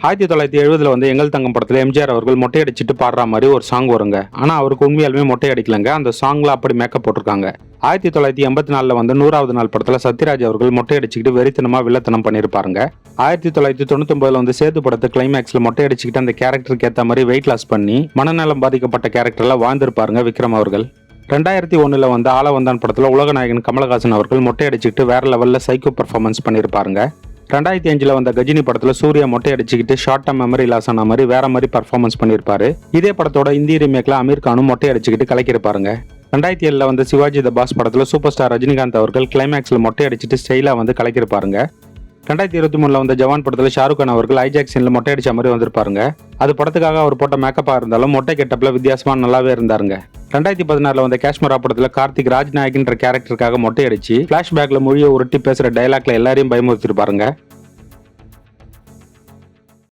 1970 வந்து எங்கள் தங்கம் படத்துல எம்ஜிஆர் அவர்கள் மொட்டை அடிச்சிட்டு பாடுற மாதிரி ஒரு சாங் வருங்க. ஆனா அவருக்கு உண்மையாலுமே மொட்டை அடிக்கலங்க. அந்த சாங்ல அப்படி மேக்கப் போட்டிருக்காங்க. 1984 வந்து 100வது நாள் படத்துல சத்யராஜ் அவர்கள் மொட்டை அடிச்சுக்கிட்டு வெறித்தனமா வில்லத்தனம் பண்ணிருப்பாருங்க. 1999 வந்து சேது படத்து கிளைமேக்ஸ்ல மொட்டை அடிச்சுக்கிட்டு அந்த கேரக்டருக்கு ஏத்த மாதிரி வெயிட் லாஸ் பண்ணி மனநலம் பாதிக்கப்பட்ட கேரக்டர்ல வாழ்ந்திருப்பாருங்க விக்ரம் அவர்கள். 2001 வந்து ஆள வந்தான் படத்துல உலகநாயகன் கமலஹாசன் அவர்கள் மொட்டை அடிச்சுக்கிட்டு வேற லெவல்ல சைக்கோ பெர்ஃபார்மன்ஸ் பண்ணிருப்பாருங்க. 2005 வந்த கஜினி படத்துல சூர்யா மொட்டை அடிச்சுக்கிட்டு ஷார்ட் டர்ம் மெமரி லாஸ் ஆன மாதிரி வேற மாதிரி பர்ஃபார்மன்ஸ் பண்ணிருப்பாரு. இதே படத்தோட இந்தி ரீமேக்ல அமீர் கானும் மொட்டை அடிச்சுக்கிட்டு கலக்கிருப்பாருங்க. 2007 வந்து சிவாஜி த பாஸ் படத்துல சூப்பர் ஸ்டார் ரஜினிகாந்த் அவர்கள் கிளைமேக்ஸ்ல மொட்டை அடிச்சுட்டு ஸ்டைலா வந்து கலக்கிருப்பாருங்க. 2023 வந்த ஜவான் படத்துல ஷாருக் கான் அவர்கள் ஐஜாக் சீன்ல மொட்டை அடிச்ச மாதிரி வந்திருப்பாருங்க. அது படத்துக்காக அவர் போட்ட மேக்கப்பா இருந்தாலும் மொட்டை கெட்டப்ல வித்தியாசமா நல்லாவே இருந்தாருங்க. 2016 வந்த காஷ்மீரா படத்துல கார்த்திக் ராஜ்நாயக்ன்ற கேரக்டருக்காக மொட்டை அடிச்சு பிளாஷ்பேக்ல மொழியை உருட்டி பேசுற டைலாக்ல எல்லாரையும் பயமுறுத்திருப்பாருங்க.